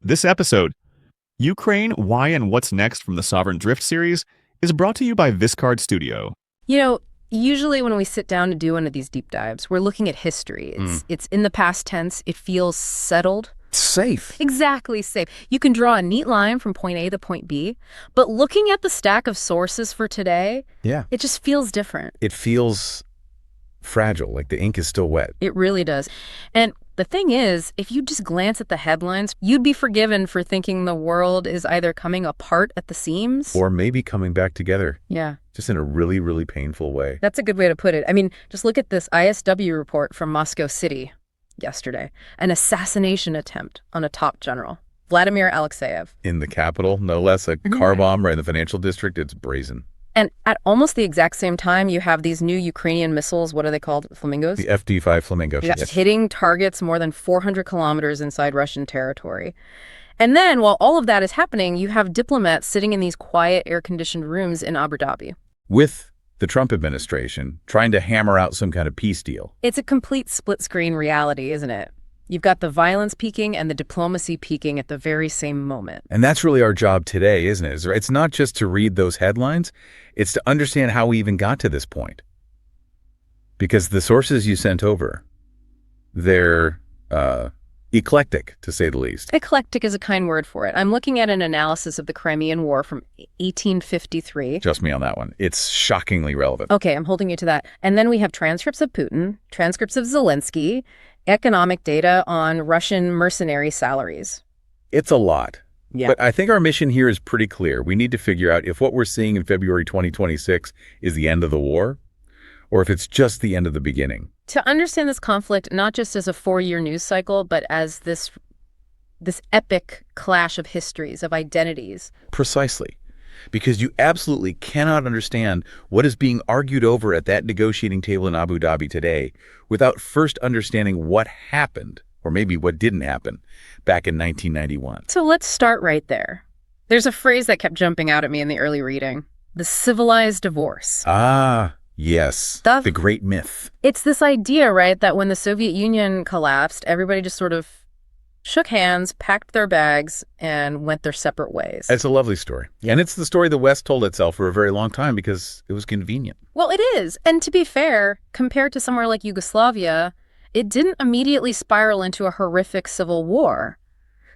This episode, Ukraine, Why and What's Next from the Sovereign Drift series, is brought to you by Viscard Studio. You know, usually when we sit down to do one of these deep dives, we're looking at history. It's in the past tense. It feels settled. Safe. Exactly, safe. You can draw a neat line from point A to point B, but looking at the stack of sources for today, it just feels different. It feels fragile, like the ink is still wet. It really does. And the thing is, if you just glance at the headlines, you'd be forgiven for thinking the world is either coming apart at the seams Or maybe coming back together. Yeah. Just in a really, really painful way. That's a good way to put it. I mean, just look at this ISW report from Moscow City yesterday. An assassination attempt on a top general, Vladimir Alexeyev. In the capital, no less, a car bomb right in the financial district. It's brazen. And at almost the exact same time, you have these new Ukrainian missiles, what are they called, Flamingos? The FD-5 Flamingo. Yes. Hitting targets more than 400 kilometers inside Russian territory. And then, while all of that is happening, you have diplomats sitting in these quiet, air-conditioned rooms in Abu Dhabi. With the Trump administration trying to hammer out some kind of peace deal. It's a complete split-screen reality, isn't it? You've got the violence peaking and the diplomacy peaking at the very same moment. And that's really our job today, isn't it? It's not just to read those headlines. It's to understand how we even got to this point. Because the sources you sent over, they're eclectic, to say the least. Eclectic is a kind word for it. I'm looking at an analysis of the Crimean War from 1853. Trust me on that one. It's shockingly relevant. Okay, I'm holding you to that. And then we have transcripts of Putin, transcripts of Zelensky, economic data on Russian mercenary salaries. It's a lot. Yeah. But I think our mission here is pretty clear. We need to figure out if what we're seeing in February 2026 is the end of the war, or if it's just the end of the beginning. To understand this conflict, not just as a 4-year news cycle, but as this epic clash of histories, of identities. Precisely. Because you absolutely cannot understand what is being argued over at that negotiating table in Abu Dhabi today without first understanding what happened, or maybe what didn't happen, back in 1991. So let's start right there. There's a phrase that kept jumping out at me in the early reading. The civilized divorce. Ah, yes. The great myth. It's this idea, right, that when the Soviet Union collapsed, everybody just sort of shook hands, packed their bags, and went their separate ways. It's a lovely story. And it's the story the West told itself for a very long time because it was convenient. Well, it is. And to be fair, compared to somewhere like Yugoslavia, it didn't immediately spiral into a horrific civil war.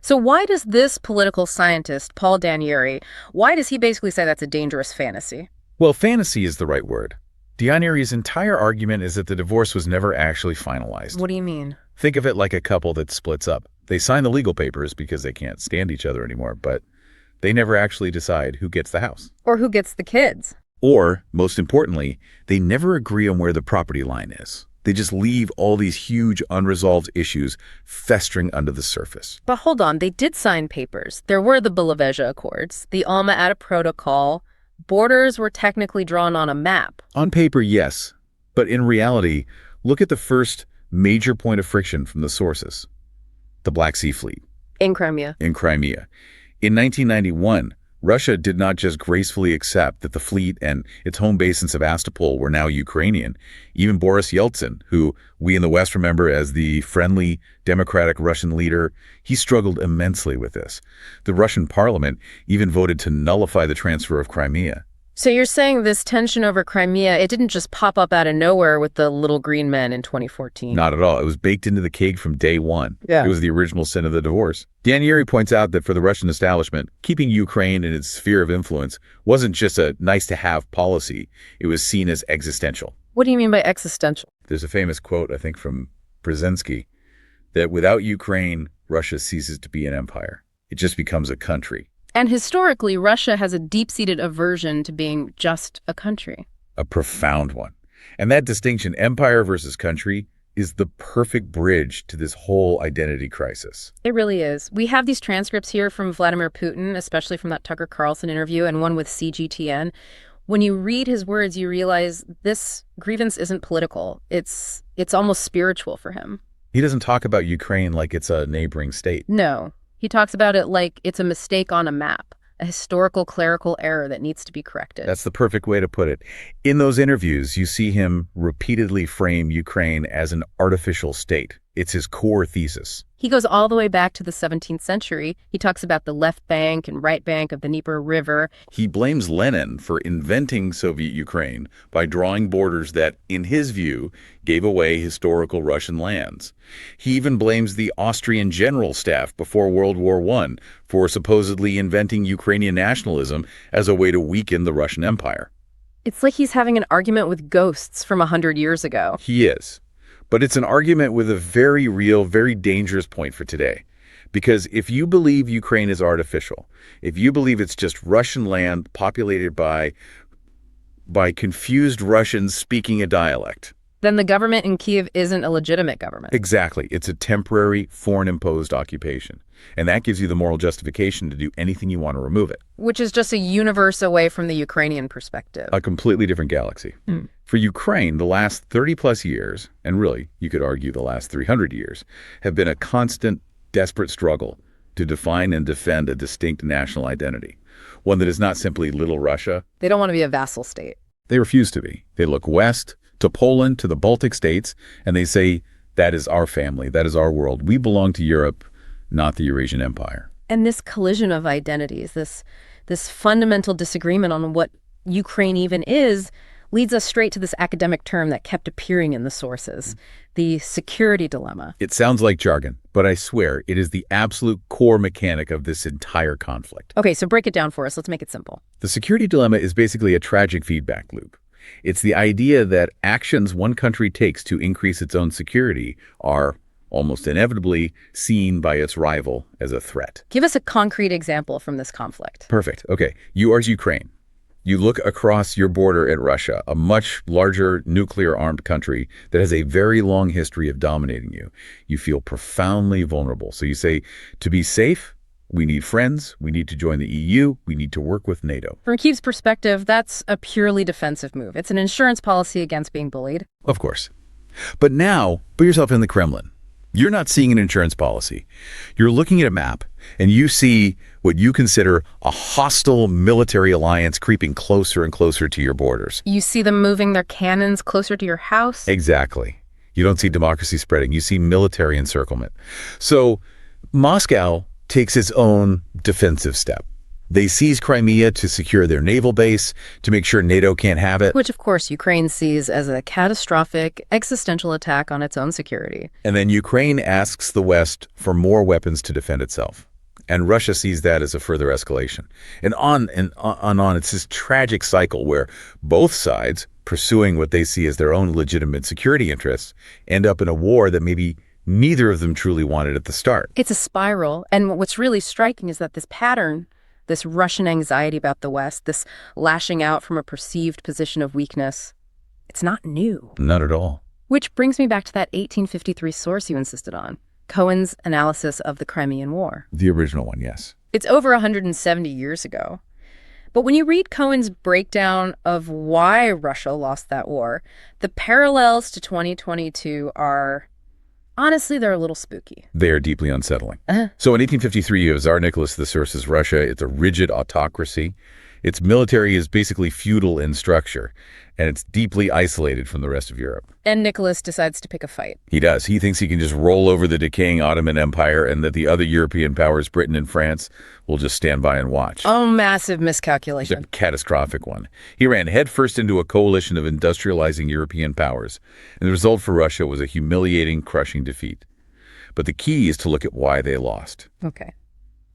So why does this political scientist, Paul Danieri, why does he basically say that's a dangerous fantasy? Well, fantasy is the right word. Danieri's entire argument is that the divorce was never actually finalized. What do you mean? Think of it like a couple that splits up. They sign the legal papers because they can't stand each other anymore, but they never actually decide who gets the house. Or who gets the kids. Or, most importantly, they never agree on where the property line is. They just leave all these huge unresolved issues festering under the surface. But hold on, they did sign papers. There were the Belaveja Accords, the Alma-Ata Protocol. Borders were technically drawn on a map. On paper, yes. But in reality, look at the first major point of friction from the sources. The Black Sea Fleet. In Crimea. In 1991, Russia did not just gracefully accept that the fleet and its home base in Sevastopol were now Ukrainian. Even Boris Yeltsin, who we in the West remember as the friendly, democratic Russian leader, he struggled immensely with this. The Russian parliament even voted to nullify the transfer of Crimea. So you're saying this tension over Crimea, it didn't just pop up out of nowhere with the little green men in 2014? Not at all. It was baked into the cake from day one. Yeah. It was the original sin of the divorce. Danieri points out that for the Russian establishment, keeping Ukraine in its sphere of influence wasn't just a nice-to-have policy. It was seen as existential. What do you mean by existential? There's a famous quote, I think, from Brzezinski, that without Ukraine, Russia ceases to be an empire. It just becomes a country. And historically, Russia has a deep-seated aversion to being just a country. A profound one. And that distinction, empire versus country, is the perfect bridge to this whole identity crisis. It really is. We have these transcripts here from Vladimir Putin, especially from that Tucker Carlson interview, and one with CGTN. When you read his words, you realize this grievance isn't political. It's almost spiritual for him. He doesn't talk about Ukraine like it's a neighboring state. No. He talks about it like it's a mistake on a map, a historical clerical error that needs to be corrected. That's the perfect way to put it. In those interviews, you see him repeatedly frame Ukraine as an artificial state. It's his core thesis. He goes all the way back to the 17th century. He talks about the left bank and right bank of the Dnieper River. He blames Lenin for inventing Soviet Ukraine by drawing borders that, in his view, gave away historical Russian lands. He even blames the Austrian general staff before World War I for supposedly inventing Ukrainian nationalism as a way to weaken the Russian Empire. It's like he's having an argument with ghosts from 100 years ago. He is. But it's an argument with a very real, very dangerous point for today. Because if you believe Ukraine is artificial, if you believe it's just Russian land populated by confused Russians speaking a dialect, Then the government in Kyiv isn't a legitimate government. exactly, it's a temporary, foreign-imposed occupation. And that gives you the moral justification to do anything you want to remove it. Which is just a universe away from the Ukrainian perspective. A completely different galaxy. For Ukraine, the last 30-plus years, and really, you could argue the last 300 years, have been a constant, desperate struggle to define and defend a distinct national identity, one that is not simply Little Russia. They don't want to be a vassal state. They refuse to be. They look west, to Poland, to the Baltic states, and they say, that is our family, that is our world. We belong to Europe, not the Eurasian Empire. And this collision of identities, this fundamental disagreement on what Ukraine even is, leads us straight to this academic term that kept appearing in the sources, the security dilemma. It sounds like jargon, but I swear it is the absolute core mechanic of this entire conflict. Okay, so break it down for us. Let's make it simple. The security dilemma is basically a tragic feedback loop. It's the idea that actions one country takes to increase its own security are almost inevitably seen by its rival as a threat. Give us a concrete example from this conflict. Perfect. Okay, you are Ukraine. You look across your border at Russia, a much larger nuclear-armed country that has a very long history of dominating you. You feel profoundly vulnerable. So you say, to be safe, we need friends, we need to join the EU, we need to work with NATO. From Kyiv's perspective, that's a purely defensive move. It's an insurance policy against being bullied. Of course. But now, put yourself in the Kremlin. You're not seeing an insurance policy. You're looking at a map, and you see what you consider a hostile military alliance creeping closer and closer to your borders. You see them moving their cannons closer to your house. Exactly. You don't see democracy spreading. You see military encirclement. So Moscow takes its own defensive step. They seize Crimea to secure their naval base, to make sure NATO can't have it. Which, of course, Ukraine sees as a catastrophic existential attack on its own security. And then Ukraine asks the West for more weapons to defend itself. And Russia sees that as a further escalation. And on. It's this tragic cycle where both sides, pursuing what they see as their own legitimate security interests, end up in a war that maybe neither of them truly wanted at the start. It's a spiral. And what's really striking is that this pattern, this Russian anxiety about the West, this lashing out from a perceived position of weakness, it's not new. Not at all. Which brings me back to that 1853 source you insisted on, Cohen's analysis of the Crimean War. The original one, yes. It's over 170 years ago. But when you read Cohen's breakdown of why Russia lost that war, the parallels to 2022 are, honestly, they're a little spooky. They are deeply unsettling. So in 1853, you have Tsar Nicholas I's Russia. It's a rigid autocracy. Its military is basically feudal in structure, and it's deeply isolated from the rest of Europe. And Nicholas decides to pick a fight. He does. He thinks he can just roll over the decaying Ottoman Empire and that the other European powers, Britain and France, will just stand by and watch. Oh, massive It's miscalculation. a catastrophic one. He ran headfirst into a coalition of industrializing European powers, and the result for Russia was a humiliating, crushing defeat. But the key is to look at why they lost. Okay.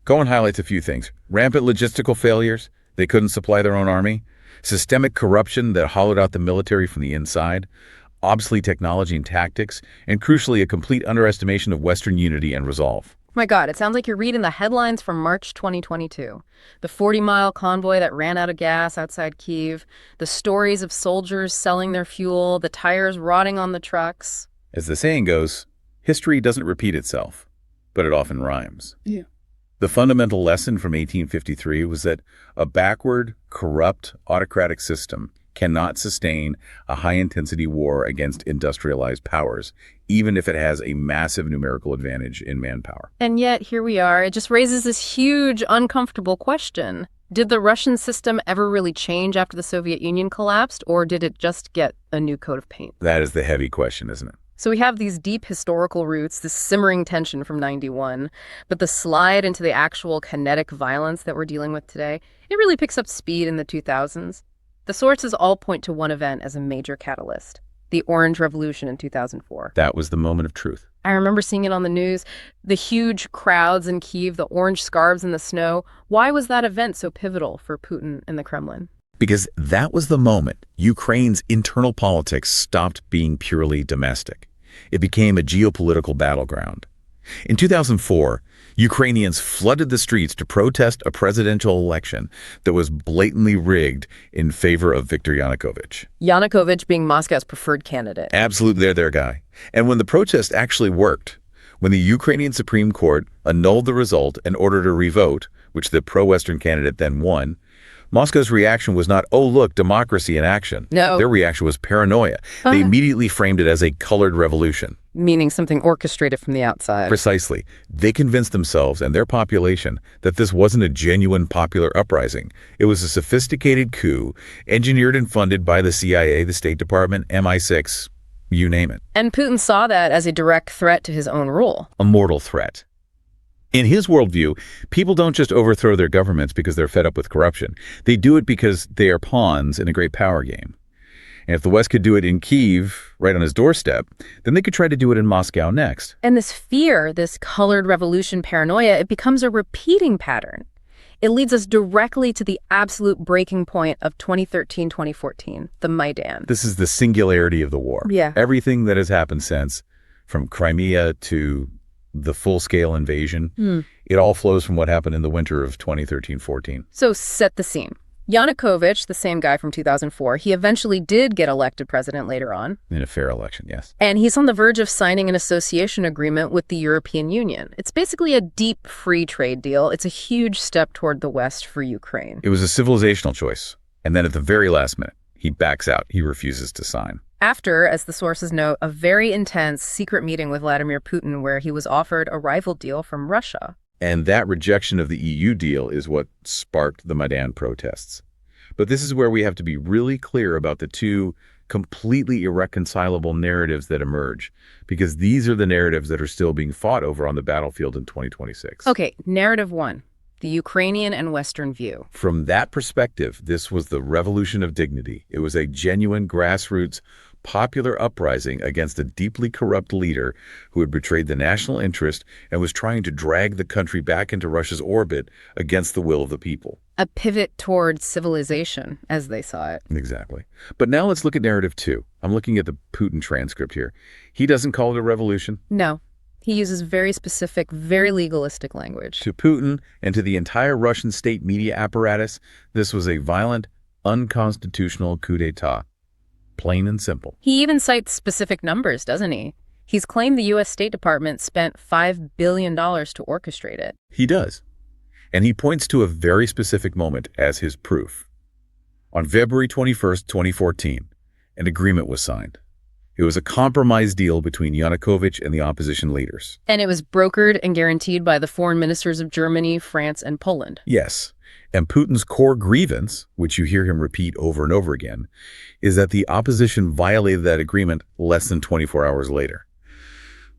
Cohen highlights a few things. Rampant logistical failures. They couldn't supply their own army. Systemic corruption that hollowed out the military from the inside. Obsolete technology and tactics. And crucially, a complete underestimation of Western unity and resolve. My God, it sounds like you're reading the headlines from March 2022. The 40-mile convoy that ran out of gas outside Kyiv, the stories of soldiers selling their fuel, the tires rotting on the trucks. As the saying goes, history doesn't repeat itself, but it often rhymes. Yeah. The fundamental lesson from 1853 was that a backward, corrupt, autocratic system cannot sustain a high-intensity war against industrialized powers, even if it has a massive numerical advantage in manpower. And yet, here we are. It just raises this huge, uncomfortable question. Did the Russian system ever really change after the Soviet Union collapsed, or did it just get a new coat of paint? That is the heavy question, isn't it? So we have these deep historical roots, this simmering tension from 91, but the slide into the actual kinetic violence that we're dealing with today, it really picks up speed in the 2000s. The sources all point to one event as a major catalyst, the Orange Revolution in 2004. That was the moment of truth. I remember seeing it on the news, the huge crowds in Kyiv, the orange scarves in the snow. Why was that event so pivotal for Putin and the Kremlin? Because that was the moment Ukraine's internal politics stopped being purely domestic. It became a geopolitical battleground. In 2004, Ukrainians flooded the streets to protest a presidential election that was blatantly rigged in favor of Viktor Yanukovych. Yanukovych being Moscow's preferred candidate. Absolutely, they're their guy. And when the protest actually worked, when the Ukrainian Supreme Court annulled the result and ordered a revote, which the pro-Western candidate then won, Moscow's reaction was not, oh, look, democracy in action. No. Their reaction was paranoia. They immediately framed it as a colored revolution. Meaning something orchestrated from the outside. Precisely. They convinced themselves and their population that this wasn't a genuine popular uprising. It was a sophisticated coup, engineered and funded by the CIA, the State Department, MI6, you name it. And Putin saw that as a direct threat to his own rule. A mortal threat. In his worldview, people don't just overthrow their governments because they're fed up with corruption. They do it because they are pawns in a great power game. And if the West could do it in Kyiv, right on his doorstep, then they could try to do it in Moscow next. And this fear, this colored revolution paranoia, it becomes a repeating pattern. It leads us directly to the absolute breaking point of 2013-2014, the Maidan. This is the singularity of the war. Yeah. Everything that has happened since, from Crimea to the full-scale invasion, it all flows from what happened in the winter of 2013-14. So set the scene. Yanukovych, the same guy from 2004, he eventually did get elected president later on. In a fair election, yes. And he's on the verge of signing an association agreement with the European Union. It's basically a deep free trade deal. It's a huge step toward the West for Ukraine. It was a civilizational choice. And then at the very last minute, he backs out. He refuses to sign. After, as the sources note, a very intense secret meeting with Vladimir Putin where he was offered a rival deal from Russia. And that rejection of the EU deal is what sparked the Maidan protests. But this is where we have to be really clear about the two completely irreconcilable narratives that emerge, because these are the narratives that are still being fought over on the battlefield in 2026. Okay, narrative one, the Ukrainian and Western view. From that perspective, this was the revolution of dignity. It was a genuine grassroots popular uprising against a deeply corrupt leader who had betrayed the national interest and was trying to drag the country back into Russia's orbit against the will of the people. A pivot towards civilization, as they saw it. Exactly. But now let's look at narrative two. I'm looking at the Putin transcript here. He doesn't call it a revolution. No. He uses very specific, very legalistic language. To Putin and to the entire Russian state media apparatus, this was a violent, unconstitutional coup d'etat. Plain and simple. He even cites specific numbers, doesn't he? He's claimed the U.S. State Department spent $5 billion to orchestrate it. He does. And he points to a very specific moment as his proof. On February 21st, 2014, an agreement was signed. It was a compromise deal between Yanukovych and the opposition leaders. And it was brokered and guaranteed by the foreign ministers of Germany, France, and Poland. Yes. And Putin's core grievance, which you hear him repeat over and over again, is that the opposition violated that agreement less than 24 hours later.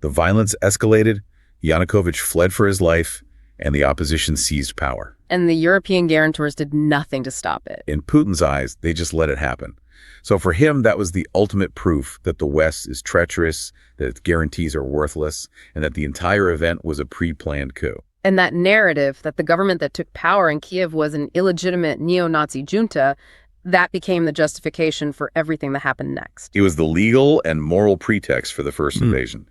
The violence escalated, Yanukovych fled for his life, and the opposition seized power. And the European guarantors did nothing to stop it. In Putin's eyes, they just let it happen. So for him, that was the ultimate proof that the West is treacherous, that its guarantees are worthless, and that the entire event was a pre-planned coup. And that narrative that the government that took power in Kyiv was an illegitimate neo-Nazi junta, that became the justification for everything that happened next. It was the legal and moral pretext for the first invasion.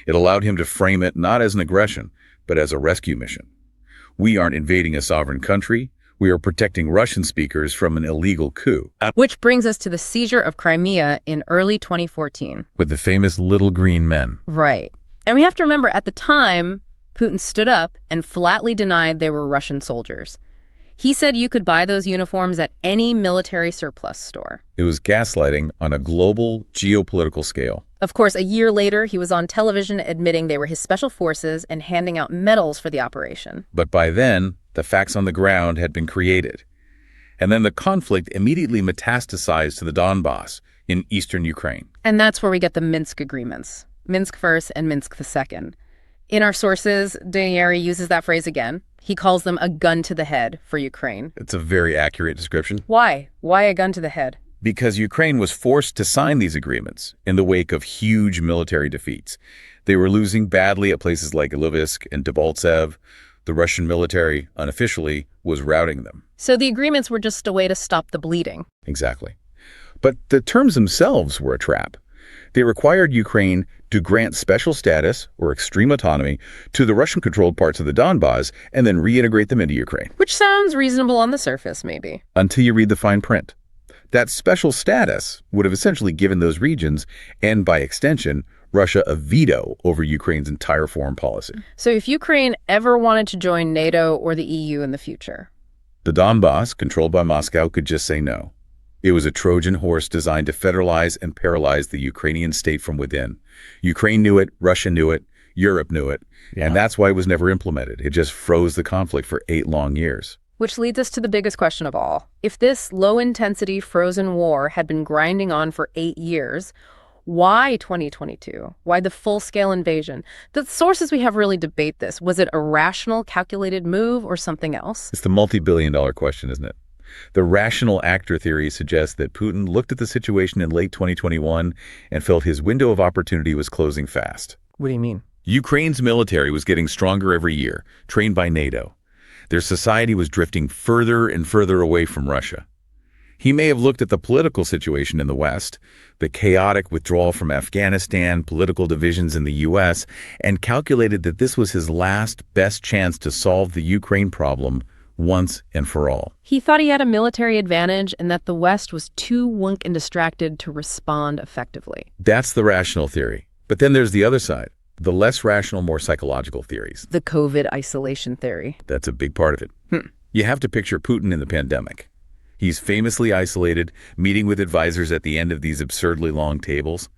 It allowed him to frame it not as an aggression, but as a rescue mission. We aren't invading a sovereign country. We are protecting Russian speakers from an illegal coup. Which brings us to the seizure of Crimea in early 2014. With the famous little green men. Right. And we have to remember, at the time, Putin stood up and flatly denied they were Russian soldiers. He said you could buy those uniforms at any military surplus store. It was gaslighting on a global geopolitical scale. Of course, a year later, he was on television admitting they were his special forces and handing out medals for the operation. But by then, the facts on the ground had been created. And then the conflict immediately metastasized to the Donbass in eastern Ukraine. And that's where we get the Minsk agreements. Minsk first and Minsk the second. In our sources, Danieri uses that phrase again. He calls them a gun to the head for Ukraine. It's a very accurate description. Why? Why a gun to the head? Because Ukraine was forced to sign these agreements in the wake of huge military defeats. They were losing badly at places like Ilovaisk and Debaltsev. The Russian military, unofficially, was routing them. So the agreements were just a way to stop the bleeding. Exactly. But the terms themselves were a trap. They required Ukraine to grant special status or extreme autonomy to the Russian-controlled parts of the Donbas and then reintegrate them into Ukraine. Which sounds reasonable on the surface, maybe. Until you read the fine print. That special status would have essentially given those regions, and by extension, Russia a veto over Ukraine's entire foreign policy. So if Ukraine ever wanted to join NATO or the EU in the future, the Donbas, controlled by Moscow, could just say no. It was a Trojan horse designed to federalize and paralyze the Ukrainian state from within. Ukraine knew it, Russia knew it, Europe knew it, and that's why it was never implemented. It just froze the conflict for 8 long years. Which leads us to the biggest question of all. If this low-intensity frozen war had been grinding on for 8 years, why 2022? Why the full-scale invasion? The sources we have really debate this. Was it a rational, calculated move or something else? It's the multi-billion-dollar question, isn't it? The rational actor theory suggests that Putin looked at the situation in late 2021 and felt his window of opportunity was closing fast. What do you mean? Ukraine's military was getting stronger every year, trained by NATO. Their society was drifting further and further away from Russia. He may have looked at the political situation in the West, the chaotic withdrawal from Afghanistan, political divisions in the U.S., and calculated that this was his last best chance to solve the Ukraine problem once and for all. He thought he had a military advantage and that the West was too weak and distracted to respond effectively. That's the rational theory. But then there's the other side, the less rational, more psychological theories. The COVID isolation theory. That's a big part of it. You have to picture Putin in the pandemic. He's famously isolated, meeting with advisors at the end of these absurdly long tables.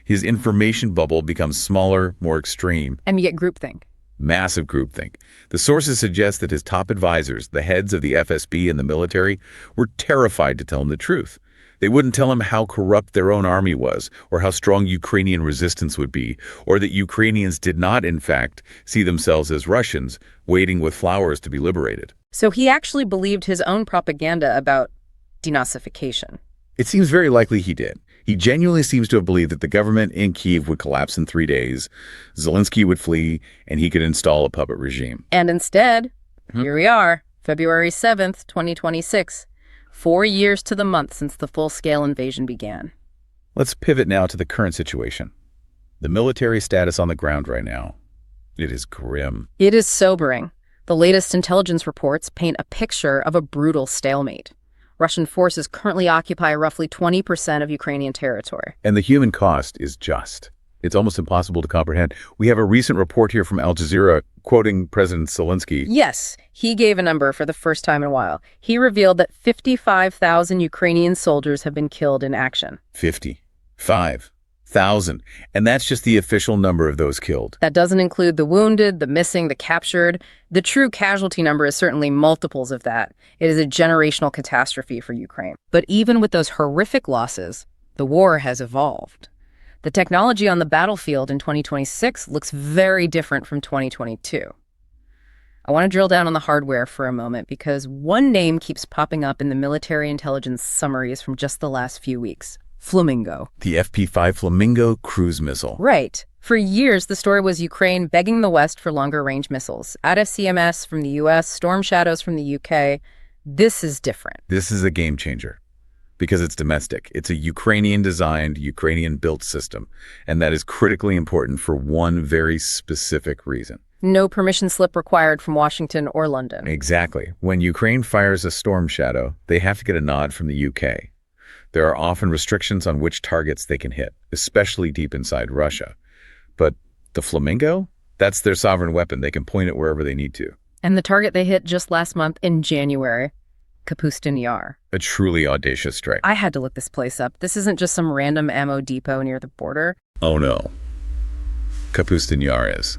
His information bubble becomes smaller, more extreme. And you get groupthink. Massive groupthink. The sources suggest that his top advisors, the heads of the FSB and the military, were terrified to tell him the truth. They wouldn't tell him how corrupt their own army was, or how strong Ukrainian resistance would be, or that Ukrainians did not, in fact, see themselves as Russians, waiting with flowers to be liberated. So he actually believed his own propaganda about denazification. It seems very likely he did. He genuinely seems to have believed that the government in Kyiv would collapse in 3 days, Zelensky would flee, and he could install a puppet regime. And instead, here we are, February 7th, 2026. 4 years to the month since the full-scale invasion began. Let's pivot now to the current situation. The military status on the ground right now. It is grim. It is sobering. The latest intelligence reports paint a picture of a brutal stalemate. Russian forces currently occupy roughly 20% of Ukrainian territory. And the human cost is just. It's almost impossible to comprehend. We have a recent report here from Al Jazeera quoting President Zelensky. Yes, he gave a number for the first time in a while. He revealed that 55,000 Ukrainian soldiers have been killed in action. 55,000. And that's just the official number of those killed. That doesn't include the wounded, the missing, the captured. The true casualty number is certainly multiples of that. It is a generational catastrophe for Ukraine. But even with those horrific losses, the war has evolved. The technology on the battlefield in 2026 looks very different from 2022. I want to drill down on the hardware for a moment because one name keeps popping up in the military intelligence summaries from just the last few weeks. Flamingo. The FP5 Flamingo cruise missile. Right. For years, the story was Ukraine begging the West for longer-range missiles. ATACMS from the U.S., Storm Shadows from the U.K. This is different. This is a game changer. Because it's domestic. It's a Ukrainian-designed, Ukrainian-built system, and that is critically important for one very specific reason. No permission slip required from Washington or London. Exactly. When Ukraine fires a Storm Shadow, they have to get a nod from the UK. There are often restrictions on which targets they can hit, especially deep inside Russia. But the Flamingo? That's their sovereign weapon. They can point it wherever they need to. And the target they hit just last month in January. Kapustin Yar. A truly audacious strike. I had to look this place up. This isn't just some random ammo depot near the border. Oh no. Kapustin Yar is.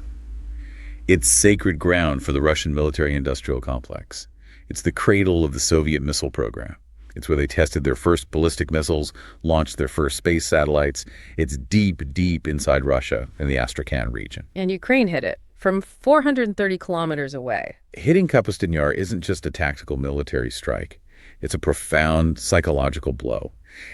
It's sacred ground for the Russian military-industrial complex. It's the cradle of the Soviet missile program. It's where they tested their first ballistic missiles, launched their first space satellites. It's deep, deep inside Russia in the Astrakhan region. And Ukraine hit it from 430 kilometers away. Hitting Kapustin Yar isn't just a tactical military strike. It's a profound psychological blow.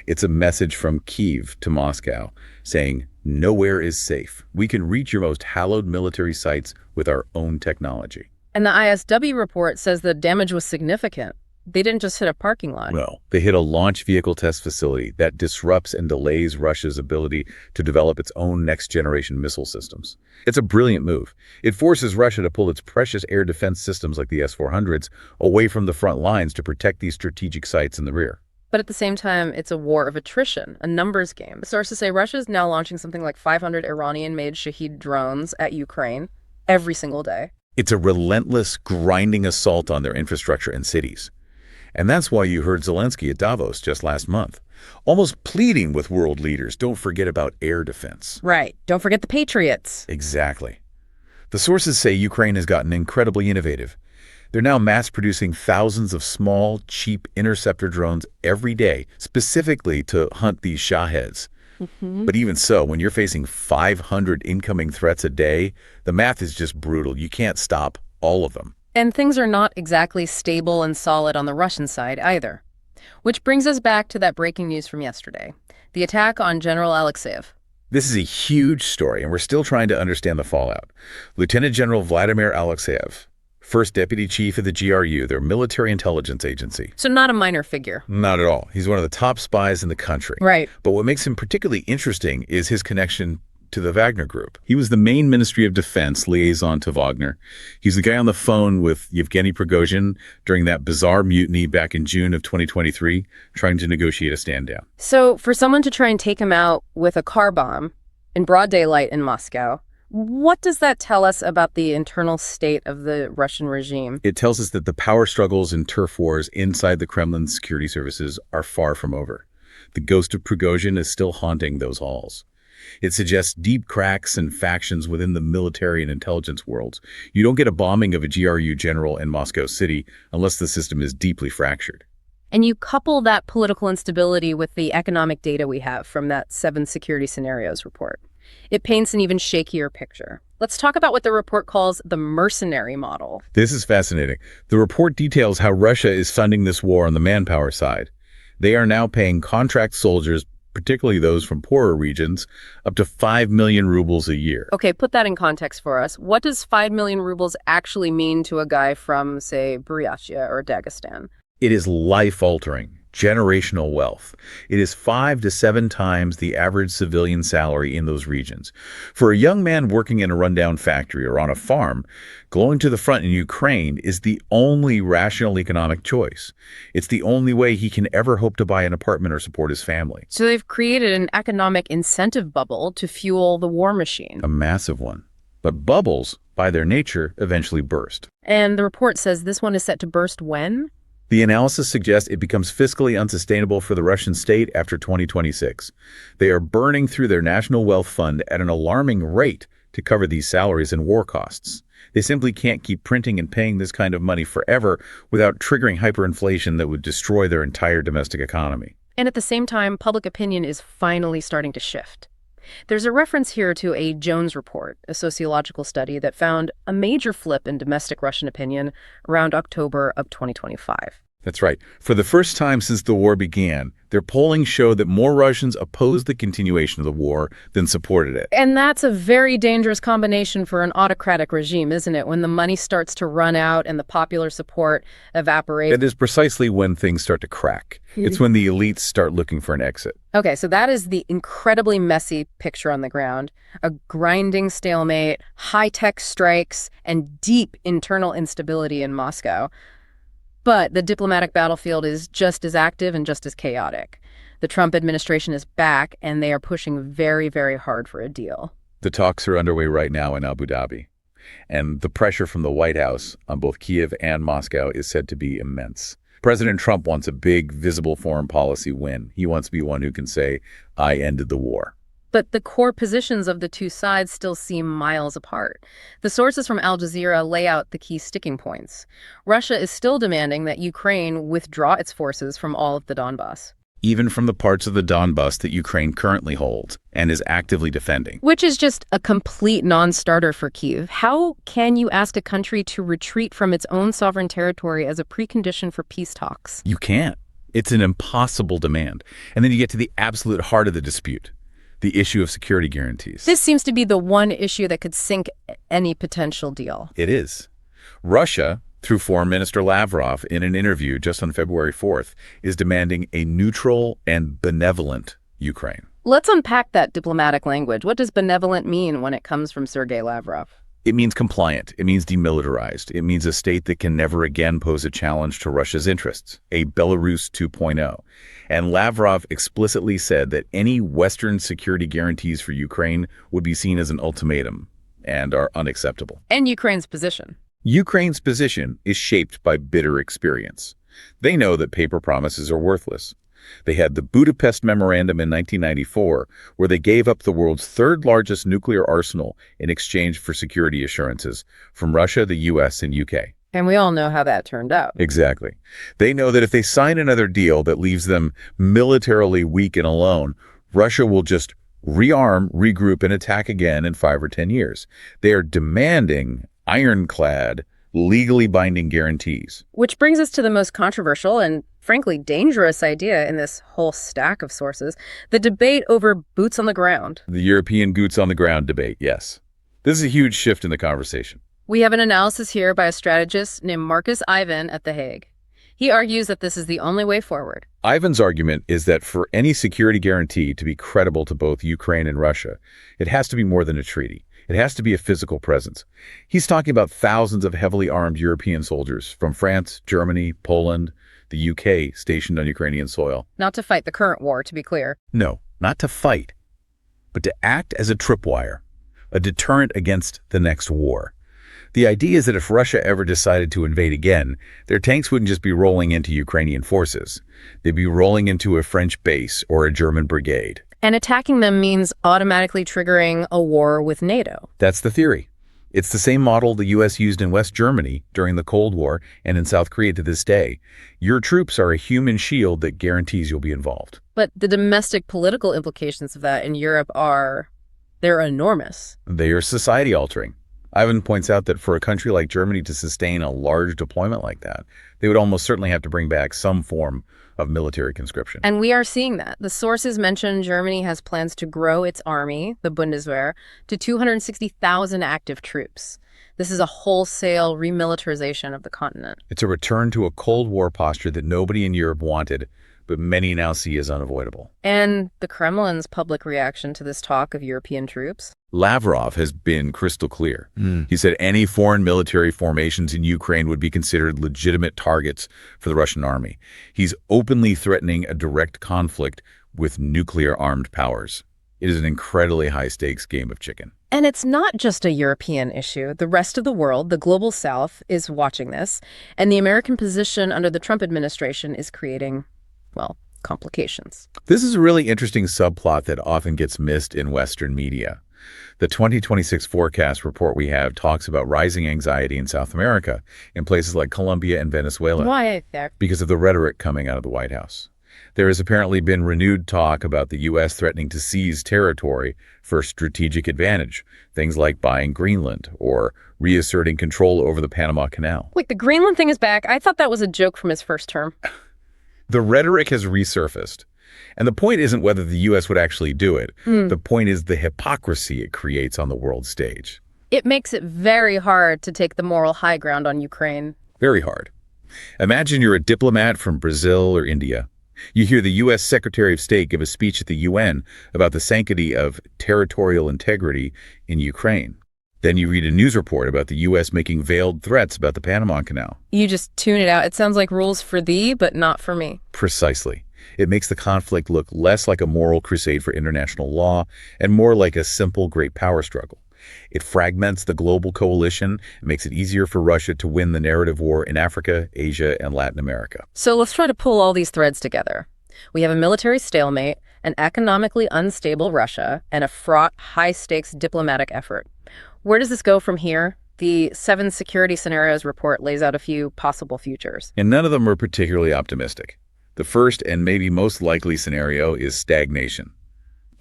It's a message from Kyiv to Moscow saying, nowhere is safe. We can reach your most hallowed military sites with our own technology. And the ISW report says the damage was significant. They didn't just hit a parking lot. No, they hit a launch vehicle test facility that disrupts and delays Russia's ability to develop its own next-generation missile systems. It's a brilliant move. It forces Russia to pull its precious air defense systems like the S-400s away from the front lines to protect these strategic sites in the rear. But at the same time, it's a war of attrition, a numbers game. Sources say Russia is now launching something like 500 Iranian-made Shahed drones at Ukraine every single day. It's a relentless, grinding assault on their infrastructure and cities. And that's why you heard Zelensky at Davos just last month, almost pleading with world leaders, don't forget about air defense. Right. Don't forget the Patriots. Exactly. The sources say Ukraine has gotten incredibly innovative. They're now mass-producing thousands of small, cheap interceptor drones every day, specifically to hunt these Shaheds. But even so, when you're facing 500 incoming threats a day, the math is just brutal. You can't stop all of them. And things are not exactly stable and solid on the Russian side either. Which brings us back to that breaking news from yesterday, the attack on General Alexeyev. This is a huge story, and we're still trying to understand the fallout. Lieutenant General Vladimir Alexeyev, first deputy chief of the GRU, their military intelligence agency. So not a minor figure. Not at all. He's one of the top spies in the country. Right. But what makes him particularly interesting is his connection to the Wagner Group. He was the main Ministry of Defense liaison to Wagner. He's the guy on the phone with Yevgeny Prigozhin during that bizarre mutiny back in June of 2023, trying to negotiate a stand down. So for someone to try and take him out with a car bomb in broad daylight in Moscow, what does that tell us about the internal state of the Russian regime? It tells us that the power struggles and turf wars inside the Kremlin security services are far from over. The ghost of Prigozhin is still haunting those halls. It suggests deep cracks and factions within the military and intelligence worlds. You don't get a bombing of a GRU general in Moscow City unless the system is deeply fractured. And you couple that political instability with the economic data we have from that 7 security scenarios report. It paints an even shakier picture. Let's talk about what the report calls the mercenary model. This is fascinating. The report details how Russia is funding this war on the manpower side. They are now paying contract soldiers, particularly those from poorer regions, up to 5 million rubles a year. Okay, put that in context for us. What does 5 million rubles actually mean to a guy from, say, Buryatia or Dagestan? It is life-altering, generational wealth. It is 5 to 7 times the average civilian salary in those regions. For a young man working in a rundown factory or on a farm, going to the front in Ukraine is the only rational economic choice. It's the only way he can ever hope to buy an apartment or support his family. So they've created an economic incentive bubble to fuel the war machine. A massive one. But bubbles, by their nature, eventually burst. And the report says this one is set to burst when? The analysis suggests it becomes fiscally unsustainable for the Russian state after 2026. They are burning through their national wealth fund at an alarming rate to cover these salaries and war costs. They simply can't keep printing and paying this kind of money forever without triggering hyperinflation that would destroy their entire domestic economy. And at the same time, public opinion is finally starting to shift. There's a reference here to a Jones report, a sociological study that found a major flip in domestic Russian opinion around October of 2025. That's right. For the first time since the war began, their polling showed that more Russians opposed the continuation of the war than supported it. And that's a very dangerous combination for an autocratic regime, isn't it? When the money starts to run out and the popular support evaporates. It is precisely when things start to crack. It's when the elites start looking for an exit. Okay, so that is the incredibly messy picture on the ground. A grinding stalemate, high-tech strikes, and deep internal instability in Moscow. But the diplomatic battlefield is just as active and just as chaotic. The Trump administration is back, and they are pushing very, very hard for a deal. The talks are underway right now in Abu Dhabi, and the pressure from the White House on both Kyiv and Moscow is said to be immense. President Trump wants a big, visible foreign policy win. He wants to be one who can say, I ended the war. but the core positions of the two sides still seem miles apart. The sources from Al Jazeera lay out the key sticking points. Russia is still demanding that Ukraine withdraw its forces from all of the Donbas, Even from the parts of the Donbas that Ukraine currently holds and is actively defending. which is just a complete non-starter for Kyiv. How can you ask a country to retreat from its own sovereign territory as a precondition for peace talks? You can't. It's an impossible demand. And then you get to the absolute heart of the dispute, the issue of security guarantees. This seems to be the one issue that could sink any potential deal. It is. Russia, through Foreign Minister Lavrov in an interview just on February 4th, is demanding a neutral and benevolent Ukraine. Let's unpack that diplomatic language. What does benevolent mean when it comes from Sergei Lavrov? It means compliant. It means demilitarized. It means a state that can never again pose a challenge to Russia's interests, a Belarus 2.0. And Lavrov explicitly said that any Western security guarantees for Ukraine would be seen as an ultimatum and are unacceptable. And Ukraine's position. Ukraine's position is shaped by bitter experience. They know that paper promises are worthless. They had the Budapest Memorandum in 1994, where they gave up the world's third-largest nuclear arsenal in exchange for security assurances from Russia, the U.S., and U.K. And we all know how that turned out. Exactly. They know that if they sign another deal that leaves them militarily weak and alone, Russia will just rearm, regroup, and attack again in 5 or 10 years. They are demanding ironclad, legally binding guarantees. Which brings us to the most controversial and, frankly, dangerous idea in this whole stack of sources, the debate over boots on the ground. The European boots on the ground debate, yes. This is a huge shift in the conversation. We have an analysis here by a strategist named Marcus Ivan at The Hague. He argues that this is the only way forward. Ivan's argument is that for any security guarantee to be credible to both Ukraine and Russia, it has to be more than a treaty. It has to be a physical presence. He's talking about thousands of heavily armed European soldiers from France, Germany, Poland, the UK stationed on Ukrainian soil. Not to fight the current war, to be clear. No, not to fight, but to act as a tripwire, a deterrent against the next war. The idea is that if Russia ever decided to invade again, their tanks wouldn't just be rolling into Ukrainian forces. They'd be rolling into a French base or a German brigade. And attacking them means automatically triggering a war with NATO. That's the theory. It's the same model the U.S. used in West Germany during the Cold War and in South Korea to this day. Your troops are a human shield that guarantees you'll be involved. But the domestic political implications of that in Europe they're enormous. They are society-altering. Ivan points out that for a country like Germany to sustain a large deployment like that, they would almost certainly have to bring back some form of military conscription. And we are seeing that. The sources mention Germany has plans to grow its army, the Bundeswehr, to 260,000 active troops. This is a wholesale remilitarization of the continent. It's a return to a Cold War posture that nobody in Europe wanted, but many now see as unavoidable. And the Kremlin's public reaction to this talk of European troops? Lavrov has been crystal clear. He said any foreign military formations in Ukraine would be considered legitimate targets for the Russian army. He's openly threatening a direct conflict with nuclear-armed powers. It is an incredibly high-stakes game of chicken. And it's not just a European issue. The rest of the world, the global south, is watching this. And the American position under the Trump administration is creating, well, complications. This is a really interesting subplot that often gets missed in Western media. The 2026 forecast report we have talks about rising anxiety in South America, in places like Colombia and Venezuela. Why there? Because of the rhetoric coming out of the White House. There has apparently been renewed talk about the U.S. threatening to seize territory for strategic advantage, things like buying Greenland or reasserting control over the Panama Canal. Wait, the Greenland thing is back? I thought that was a joke from his first term. The rhetoric has resurfaced. And the point isn't whether the U.S. would actually do it. The point is the hypocrisy it creates on the world stage. It makes it very hard to take the moral high ground on Ukraine. Very hard. Imagine you're a diplomat from Brazil or India. You hear the U.S. Secretary of State give a speech at the UN about the sanctity of territorial integrity in Ukraine. Then you read a news report about the U.S. making veiled threats about the Panama Canal. You just tune it out. It sounds like rules for thee, but not for me. Precisely. It makes the conflict look less like a moral crusade for international law and more like a simple great power struggle. It fragments the global coalition and makes it easier for Russia to win the narrative war in Africa, Asia, and Latin America. So let's try to pull all these threads together. We have a military stalemate, an economically unstable Russia, and a fraught, high-stakes diplomatic effort. Where does this go from here? The 7 Security Scenarios report lays out a few possible futures. And none of them are particularly optimistic. The first and maybe most likely scenario is stagnation,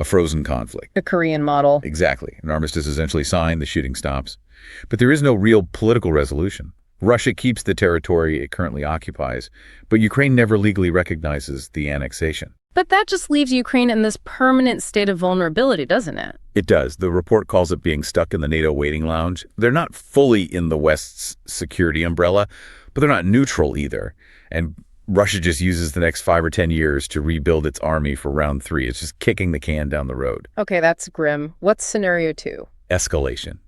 a frozen conflict. The Korean model. Exactly. An armistice is eventually signed, the shooting stops. But there is no real political resolution. Russia keeps the territory it currently occupies, but Ukraine never legally recognizes the annexation. But that just leaves Ukraine in this permanent state of vulnerability, doesn't it? It does. The report calls it being stuck in the NATO waiting lounge. They're not fully in the West's security umbrella, but they're not neutral either. And Russia just uses the next 5 or 10 years to rebuild its army for round 3. It's just kicking the can down the road. Okay, that's grim. What's scenario 2? Escalation.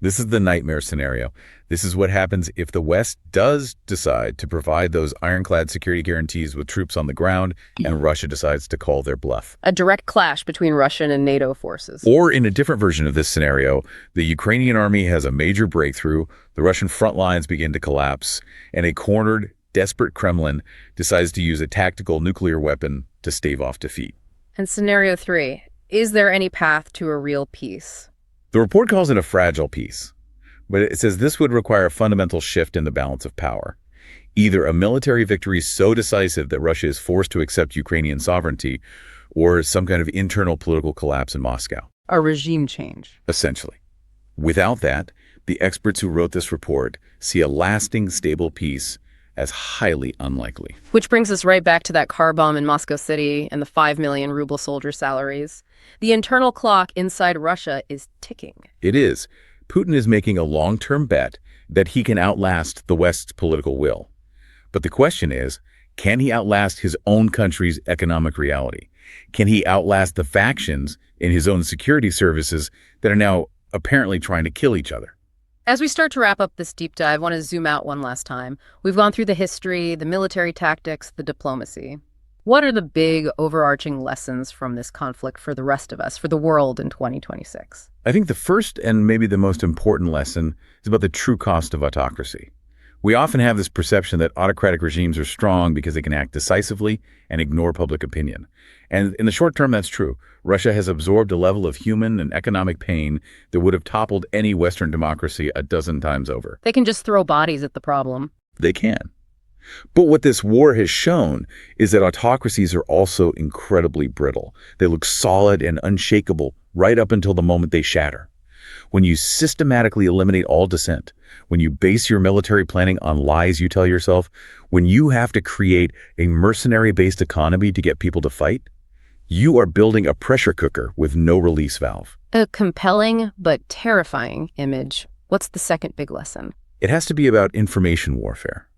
This is the nightmare scenario. This is what happens if the West does decide to provide those ironclad security guarantees with troops on the ground and Russia decides to call their bluff. A direct clash between Russian and NATO forces. Or in a different version of this scenario, the Ukrainian army has a major breakthrough, the Russian front lines begin to collapse, and a cornered, desperate Kremlin decides to use a tactical nuclear weapon to stave off defeat. And scenario 3, is there any path to a real peace? The report calls it a fragile peace, but it says this would require a fundamental shift in the balance of power. Either a military victory so decisive that Russia is forced to accept Ukrainian sovereignty, or some kind of internal political collapse in Moscow. A regime change. Essentially. Without that, the experts who wrote this report see a lasting, stable peace as highly unlikely. Which brings us right back to that car bomb in Moscow City and the 5 million ruble soldier salaries. The internal clock inside Russia is ticking. It is. Putin is making a long-term bet that he can outlast the West's political will. But the question is, can he outlast his own country's economic reality? Can he outlast the factions in his own security services that are now apparently trying to kill each other? As we start to wrap up this deep dive, I want to zoom out one last time. We've gone through the history, the military tactics, the diplomacy. What are the big overarching lessons from this conflict for the rest of us, for the world in 2026? I think the first and maybe the most important lesson is about the true cost of autocracy. We often have this perception that autocratic regimes are strong because they can act decisively and ignore public opinion. And in the short term, that's true. Russia has absorbed a level of human and economic pain that would have toppled any Western democracy a dozen times over. They can just throw bodies at the problem. They can. But what this war has shown is that autocracies are also incredibly brittle. They look solid and unshakable right up until the moment they shatter. When you systematically eliminate all dissent, when you base your military planning on lies you tell yourself, when you have to create a mercenary-based economy to get people to fight, you are building a pressure cooker with no release valve. A compelling but terrifying image. What's the second big lesson? It has to be about information warfare.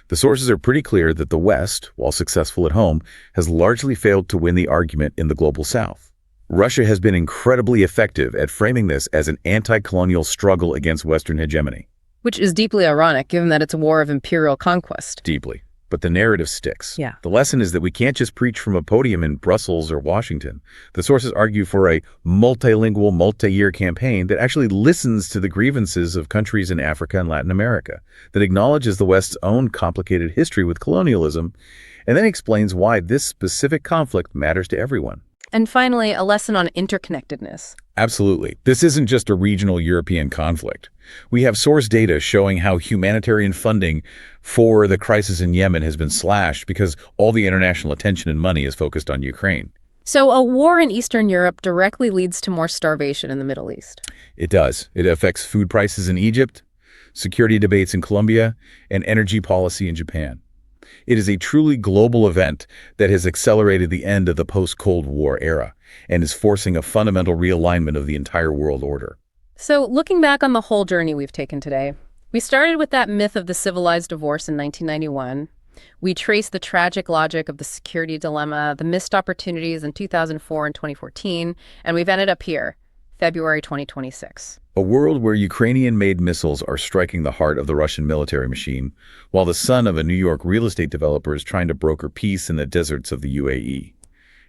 The sources are pretty clear that the West, while successful at home, has largely failed to win the argument in the global South. Russia has been incredibly effective at framing this as an anti-colonial struggle against Western hegemony. Which is deeply ironic, given that it's a war of imperial conquest. Deeply. But the narrative sticks. Yeah. The lesson is that we can't just preach from a podium in Brussels or Washington. The sources argue for a multilingual, multi-year campaign that actually listens to the grievances of countries in Africa and Latin America, that acknowledges the West's own complicated history with colonialism, and then explains why this specific conflict matters to everyone. And finally, a lesson on interconnectedness. Absolutely. This isn't just a regional European conflict. We have source data showing how humanitarian funding for the crisis in Yemen has been slashed because all the international attention and money is focused on Ukraine. So a war in Eastern Europe directly leads to more starvation in the Middle East. It does. It affects food prices in Egypt, security debates in Colombia, and energy policy in Japan. It is a truly global event that has accelerated the end of the post-Cold War era and is forcing a fundamental realignment of the entire world order. So looking back on the whole journey we've taken today, we started with that myth of the civilized divorce in 1991. We traced the tragic logic of the security dilemma, the missed opportunities in 2004 and 2014, and we've ended up here, February 2026. A world where Ukrainian-made missiles are striking the heart of the Russian military machine, while the son of a New York real estate developer is trying to broker peace in the deserts of the UAE.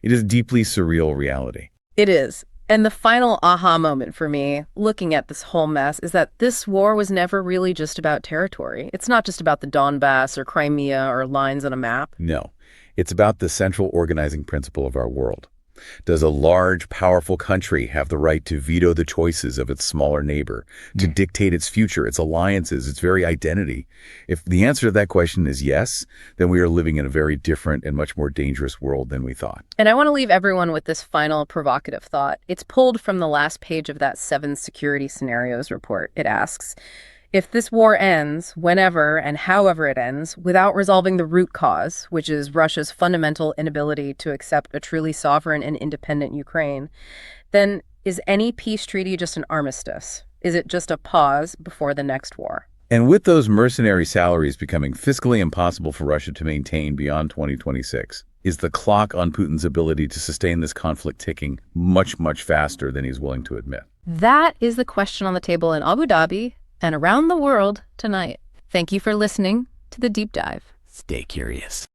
It is deeply surreal reality. It is. And the final aha moment for me, looking at this whole mess, is that this war was never really just about territory. It's not just about the Donbass or Crimea or lines on a map. No, it's about the central organizing principle of our world, Does a large, powerful country have the right to veto the choices of its smaller neighbor, to dictate its future, its alliances, its very identity? If the answer to that question is yes, then we are living in a very different and much more dangerous world than we thought. And I want to leave everyone with this final provocative thought. It's pulled from the last page of that 7 security scenarios report. It asks, if this war ends, whenever and however it ends, without resolving the root cause, which is Russia's fundamental inability to accept a truly sovereign and independent Ukraine, then is any peace treaty just an armistice? Is it just a pause before the next war? And with those mercenary salaries becoming fiscally impossible for Russia to maintain beyond 2026, is the clock on Putin's ability to sustain this conflict ticking much, much faster than he's willing to admit? That is the question on the table in Abu Dhabi and around the world tonight. Thank you for listening to The Deep Dive. Stay curious.